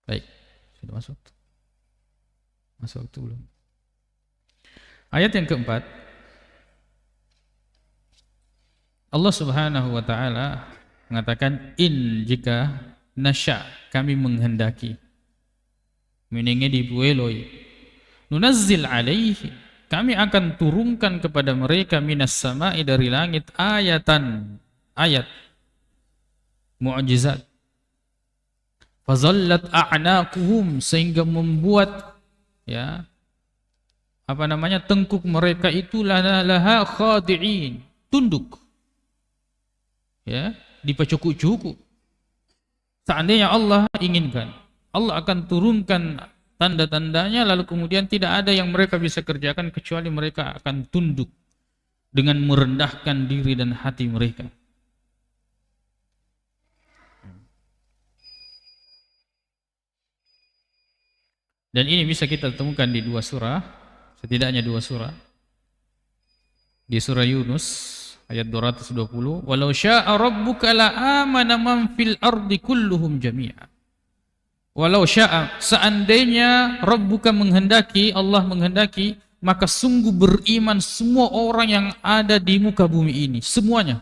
Baik, sudah masuk. Masuk waktu belum? Ayat yang keempat, Allah Subhanahu wa taala mengatakan jika nasya kami menghendaki meningi dibueloi nunazzil alaihi kami akan turunkan kepada mereka minas sama'i dari langit ayatan ayat mukjizat fazallat a'naquhum sehingga membuat ya tengkuk mereka itu laha khadi'in tunduk ya dipacukuk-cukuk. Seandainya Allah inginkan, Allah akan turunkan tanda-tandanya, lalu kemudian tidak ada yang mereka bisa kerjakan kecuali mereka akan tunduk dengan merendahkan diri dan hati mereka. Dan ini bisa kita temukan di 2 surah, setidaknya 2 surah. Di surah Yunus ayat 220, walau syaa rabbuka la amana man fil ardi kulluhum jami'a. Walau syaa, seandainya rabbuka menghendaki, Allah menghendaki, maka sungguh beriman semua orang yang ada di muka bumi ini, semuanya.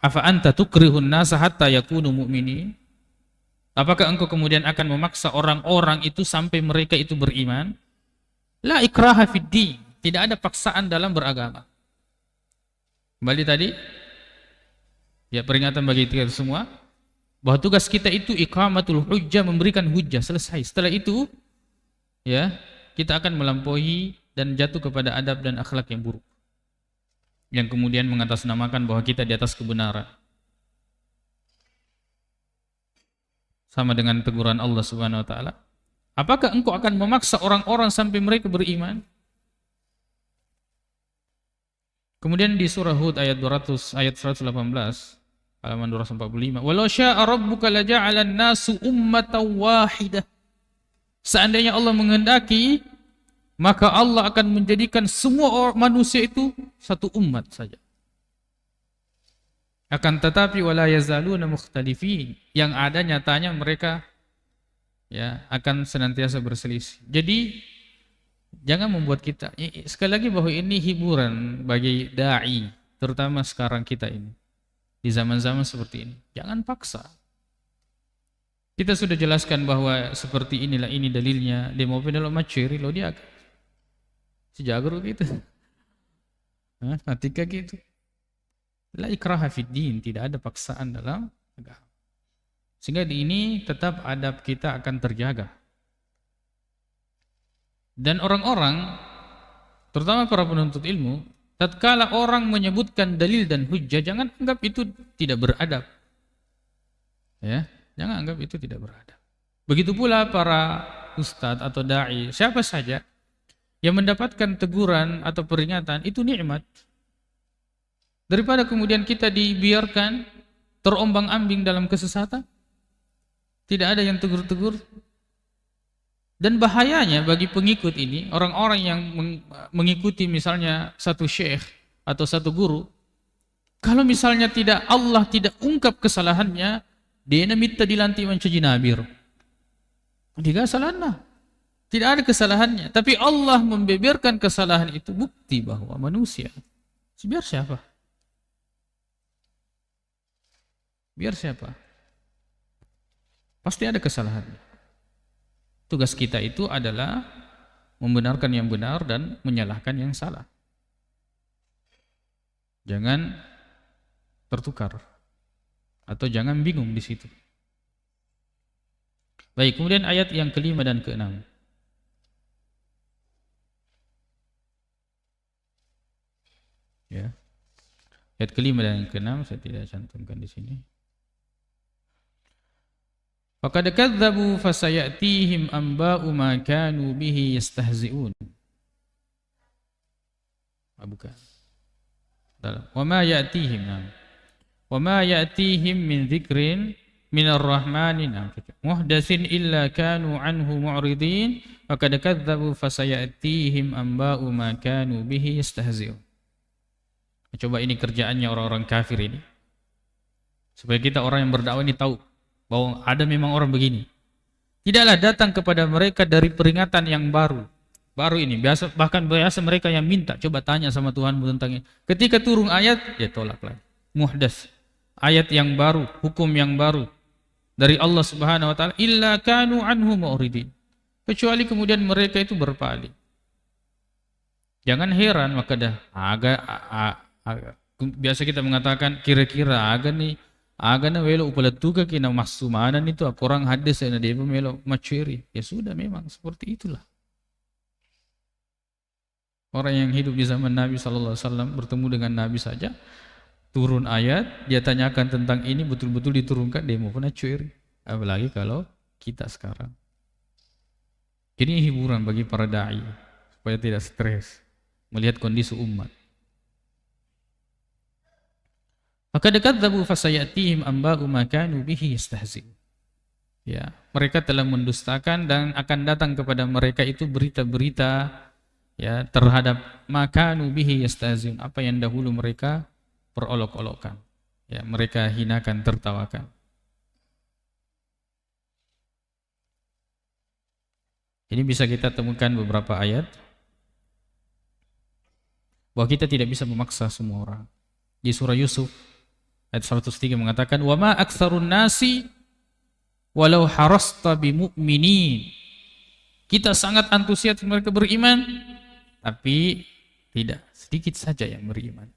Afa anta tukrihun nasa hatta yakunu mu'minin? Apakah engkau kemudian akan memaksa orang-orang itu sampai mereka itu beriman? La ikraha fid din, tidak ada paksaan dalam beragama. Kembali tadi, ya peringatan bagi kita semua, bahwa tugas kita itu iqamatul hujjah, memberikan hujjah, selesai. Setelah itu, ya kita akan melampaui dan jatuh kepada adab dan akhlak yang buruk, yang kemudian mengatasnamakan bahwa kita di atas kebenaran. Sama dengan teguran Allah Subhanahu wa taala, apakah engkau akan memaksa orang-orang sampai mereka beriman? Kemudian di surah Hud ayat 118 halaman 245, walau syaa rabbuka laja'alan nasu ummatan wahidah. Seandainya Allah menghendaki, maka Allah akan menjadikan semua manusia itu satu umat saja. Akan tetapi wala yazaluna mukhtalifin, yang ada nyatanya mereka ya akan senantiasa berselisih. Jadi jangan membuat kita, sekali lagi bahwa ini hiburan bagi dai, terutama sekarang kita ini, di zaman-zaman seperti ini. Jangan paksa. Kita sudah jelaskan bahwa seperti inilah, ini dalilnya, demo penelo maceri lo dia sejagro gitu. Ketika gitu. La ikraha fid din, tidak ada paksaan dalam agama. Sehingga di ini tetap adab kita akan terjaga. Dan orang-orang, terutama para penuntut ilmu, tatkala orang menyebutkan dalil dan hujjah, jangan anggap itu tidak beradab. Ya, jangan anggap itu tidak beradab. Begitu pula para ustadz atau dai, siapa saja yang mendapatkan teguran atau peringatan, itu nikmat. Daripada kemudian kita dibiarkan terombang-ambing dalam kesesatan, tidak ada yang tegur-tegur. Dan bahayanya bagi pengikut ini, orang-orang yang mengikuti misalnya satu syekh atau satu guru, kalau misalnya Allah tidak ungkap kesalahannya, dia minta dilanti mencuci nabir. Tidak salahnya, tidak ada kesalahannya. Tapi Allah membeberkan kesalahan itu, bukti bahwa manusia, biar siapa? Biar siapa? Pasti ada kesalahannya. Tugas kita itu adalah membenarkan yang benar dan menyalahkan yang salah. Jangan tertukar atau jangan bingung di situ. Baik, kemudian ayat yang kelima dan keenam. Ya. Ayat kelima dan keenam saya tidak cantumkan di sini. Faqad kadzdzabu fasayatihim anba'u ma kanu bihi yastahzi'un. Bukan. Dalam. Wa ma ya'tihim. Wa ma ya'tihim min dzikrin minar rahmanin muhdatsin illa kanu anhu mu'ridin faqad kadzdzabu fasayatihim anba'u ma kanu bihi yastahzi'un. Coba ini kerjaannya orang-orang kafir ini. Supaya kita orang yang berdakwah ini tahu bahwa ada memang orang begini. Tidaklah datang kepada mereka dari peringatan yang baru. Baru ini, bahkan biasa mereka yang minta, coba tanya sama Tuhanmu tentang ini. Ketika turun ayat, dia tolak lagi. Muhdas. Ayat yang baru, hukum yang baru dari Allah Subhanahu wa taala, illa kanu anhu mu'ridin. Kecuali kemudian mereka itu berpaling. Jangan heran maka dah biasa kita mengatakan kira-kira agana welo upalatuka kina masumanan itu orang hadis na dia melo macuri. Ya sudah, memang seperti itulah. Orang yang hidup di zaman Nabi sallallahu alaihi wasallam bertemu dengan Nabi saja, turun ayat, dia tanyakan tentang ini betul-betul diturunkan, dia mau pernah curi. Apalagi kalau kita sekarang. Ini hiburan bagi para dai supaya tidak stres melihat kondisi umat. Maka kadzdzabu fasayatihim anba'u ma kanu bihi yastahzi'. Ya, mereka telah mendustakan dan akan datang kepada mereka itu berita-berita ya terhadap ma kanu bihi yastahzi'un, apa yang dahulu mereka perolok-olokkan. Ya, mereka hinakan, tertawakan. Ini bisa kita temukan beberapa ayat bahwa kita tidak bisa memaksa semua orang. Di surah Yusuf ayat 103 mengatakan, "Wa ma aktsarun nasi walau harasta bimu'minin." Kita sangat antusias mereka beriman, tapi tidak, sedikit saja yang beriman.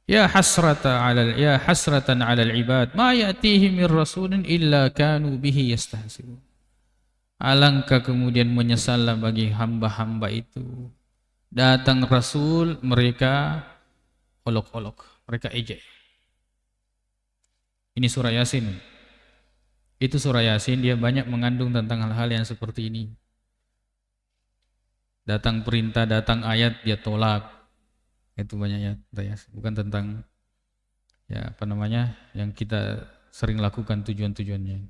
Ya hasratan 'alal ibad ma ya'tihim mir rasulin illa kanu bihi yastahzi'un. Alangkah kemudian menyesallah bagi hamba-hamba itu. Datang rasul, mereka olok-olok, mereka ejek. Ini surah Yasin. Itu surah Yasin, dia banyak mengandung tentang hal-hal yang seperti ini. Datang perintah, datang ayat, dia tolak. Itu banyaknya, bukan tentang ya apa namanya yang kita sering lakukan tujuan-tujuannya.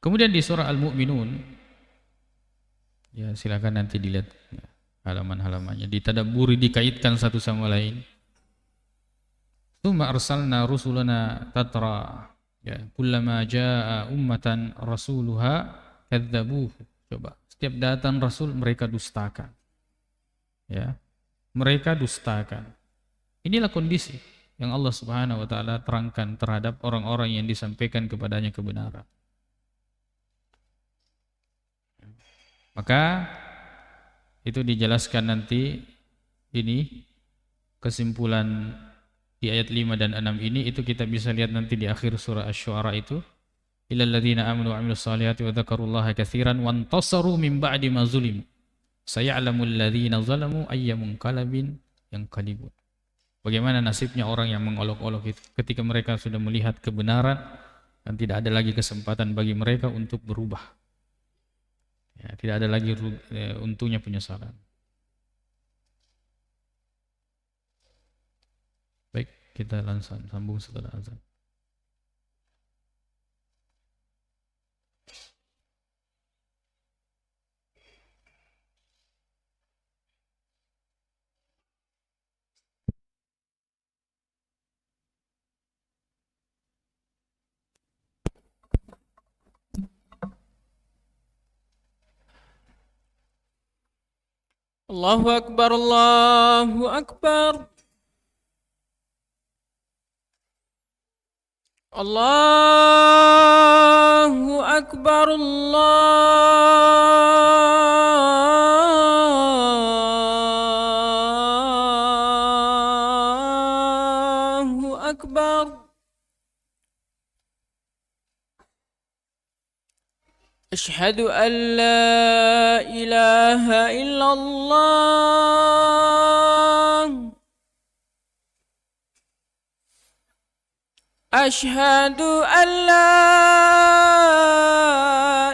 Kemudian di surah Al-Mu'minun, ya silakan nanti dilihat ya, halaman-halamannya, ditadabburi, dikaitkan satu sama lain. Tsumma arsalna rusulana tatra, ya kullama jaa ummatan rasuluha kadzdzabuhu. Coba, setiap datang rasul mereka dustakan. Ya. Mereka dustakan. Inilah kondisi yang Allah Subhanahu wa taala terangkan terhadap orang-orang yang disampaikan kepadanya kebenaran. Maka itu dijelaskan nanti ini kesimpulan di ayat 5 dan 6 ini, itu kita bisa lihat nanti di akhir surah Asy-Syu'ara itu. Illal ladzina amanu wa 'amilus shalihati wa dzakarullaha katsiran wantasaru min ba'di ma zulimu saya'lamul ladzina zalamu ayyamun qalbin yanqalibun. Bagaimana nasibnya orang yang mengolok-olok itu ketika mereka sudah melihat kebenaran dan tidak ada lagi kesempatan bagi mereka untuk berubah. Ya, tidak ada lagi untungnya penyesalan. Baik, kita langsung sambung setelah azan. Allahu Akbar, Allahu Akbar. Allahu Akbar, أكبر أشهد أن لا إله إلا الله أشهد أن لا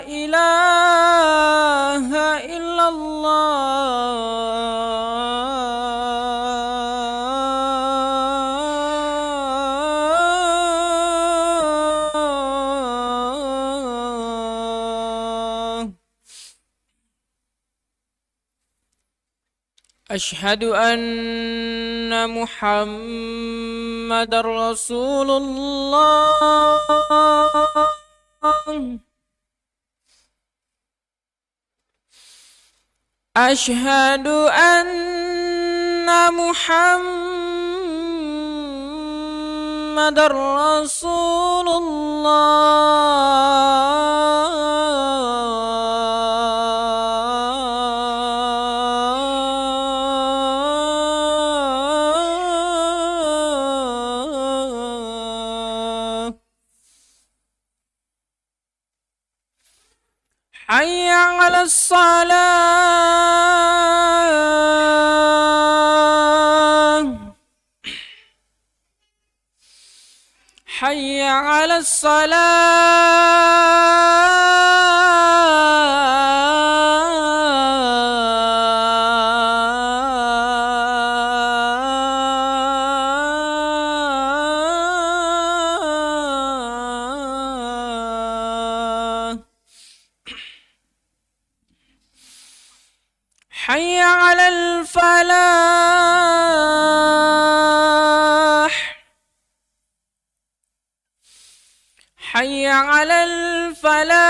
إله إلا الله أشهد أن محمد رسول الله أشهد أن محمد رسول الله حي على الصلاة حي على الصلاة حي على الفلاح حي على الفلاح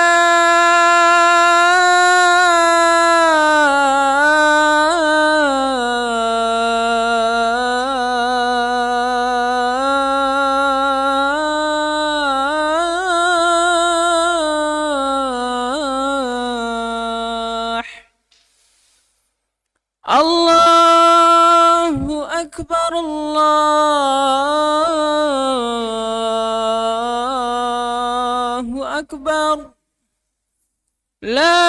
الله أكبر الله أكبر لا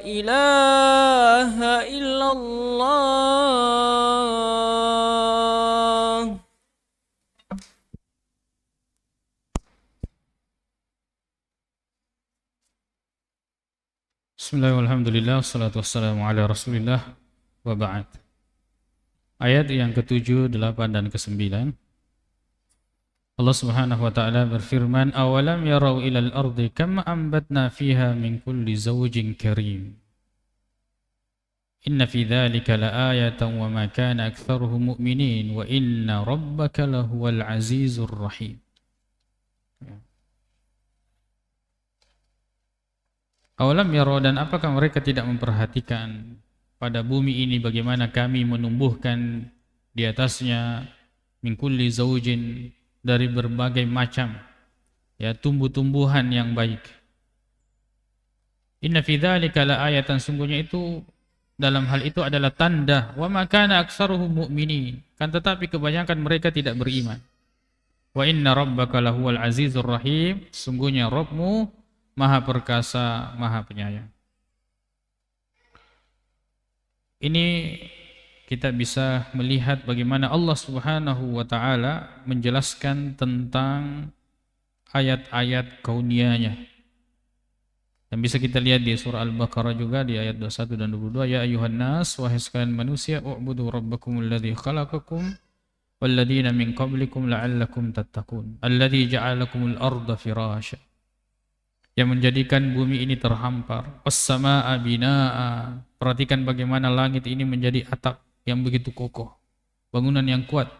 إله إلا الله Bismillah, walhamdulillah, wassalatu wassalamu ala rasulillah, wa ba'd. Ayat yang ke-7, 8 dan ke-9. Allah subhanahu wa ta'ala berfirman, awalam yarau ilal ardi kama ambatna fiha min kulli zawjin karim. Inna fi dhalika la ayatan wa ma kana aktharuhum mu'minin wa inna rabbaka lahuwal azizur rahim. Awalam yaro, dan apakah mereka tidak memperhatikan pada bumi ini bagaimana kami menumbuhkan di atasnya min kulli zaujin, dari berbagai macam ya tumbuh-tumbuhan yang baik. Inna fi dzalika la ayatan, sungguhnya itu dalam hal itu adalah tanda, wa ma kana aktsaruhum mu'minin, kan tetapi kebanyakan mereka tidak beriman. Wa inna rabbaka lahuwal azizur rahim, sungguhnya Rabbmu Maha perkasa, Maha penyayang. Ini kita bisa melihat bagaimana Allah Subhanahu wa taala menjelaskan tentang ayat-ayat kauniyahnya. Dan bisa kita lihat di surah Al-Baqarah juga di ayat 21 dan 22, ya ayuhan nas, wahai sekalian manusia, u'budu rabbakumul ladzi khalaqakum walladzina min qablikum la'allakum tattaqun alladzi ja'alakumul arda firasya, yang menjadikan bumi ini terhampar, was-samaa'a binaa'a, perhatikan bagaimana langit ini menjadi atap yang begitu kokoh, bangunan yang kuat.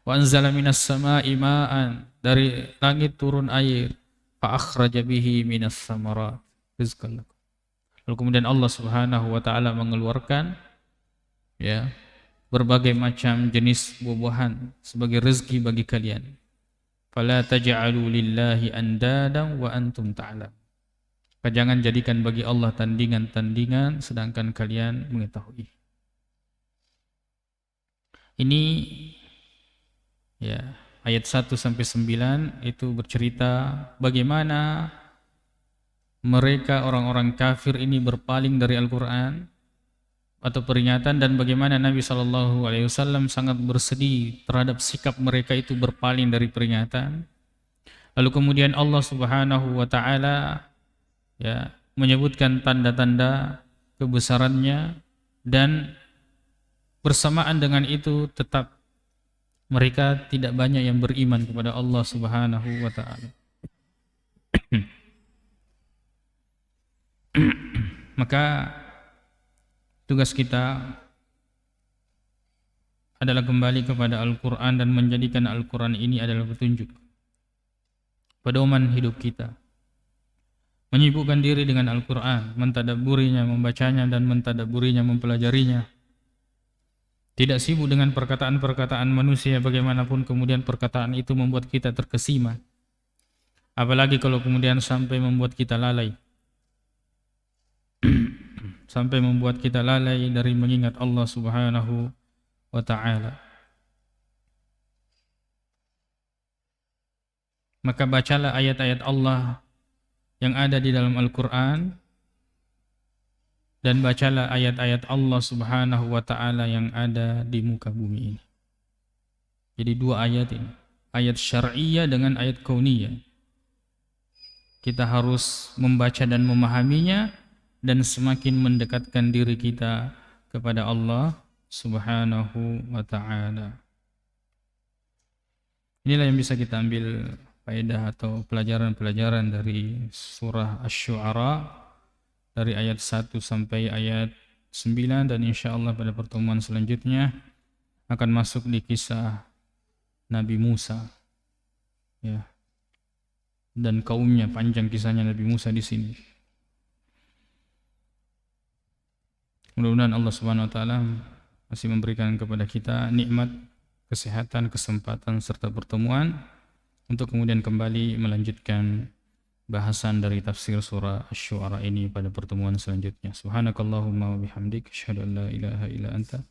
Wa anzala minas samaa'i ma'an, dari langit turun air, fa akhraja bihi minas samarat rizqan lakum. Lalu kemudian Allah Subhanahu wa taala mengeluarkan ya berbagai macam jenis buah-buahan sebagai rezeki bagi kalian. Fala taj'alu lillahi andadan wa antum ta'lam. Jangan jadikan bagi Allah tandingan-tandingan sedangkan kalian mengetahui. Ini ya, ayat 1 sampai 9 itu bercerita bagaimana mereka orang-orang kafir ini berpaling dari Al-Qur'an atau peringatan, dan bagaimana Nabi SAW sangat bersedih terhadap sikap mereka itu berpaling dari peringatan. Lalu kemudian Allah Subhanahu wa taala ya menyebutkan tanda-tanda kebesarannya, dan bersamaan dengan itu tetap mereka tidak banyak yang beriman kepada Allah Subhanahu wa taala. Maka tugas kita adalah kembali kepada Al-Quran dan menjadikan Al-Quran ini adalah petunjuk, pedoman hidup kita. Menyibukkan diri dengan Al-Quran, mentadabburinya, membacanya dan mentadabburinya, mempelajarinya. Tidak sibuk dengan perkataan-perkataan manusia, bagaimanapun kemudian perkataan itu membuat kita terkesima. Apalagi kalau kemudian sampai membuat kita lalai. Sampai membuat kita lalai dari mengingat Allah Subhanahu wa ta'ala. Maka bacalah ayat-ayat Allah yang ada di dalam Al-Quran, dan bacalah ayat-ayat Allah Subhanahu wa ta'ala yang ada di muka bumi ini. Jadi dua ayat ini, ayat syar'iyah dengan ayat kauniyah. Kita harus membaca dan memahaminya, dan semakin mendekatkan diri kita kepada Allah Subhanahu wa ta'ala. Inilah yang bisa kita ambil faedah atau pelajaran-pelajaran dari surah Asy-Syu'ara, dari ayat 1 sampai ayat 9, dan insyaallah pada pertemuan selanjutnya akan masuk di kisah Nabi Musa ya, dan kaumnya. Panjang kisahnya Nabi Musa di sini. Mudah-mudahan Allah Subhanahu wa taala masih memberikan kepada kita nikmat, kesehatan, kesempatan serta pertemuan untuk kemudian kembali melanjutkan bahasan dari tafsir surah Asy-Syu'ara ini pada pertemuan selanjutnya. Subhanakallahumma wa bihamdik, asyhadu an la ilaha illa anta,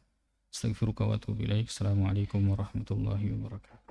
astaghfiruka wa atubu ilaik. Assalamualaikum warahmatullahi wabarakatuh.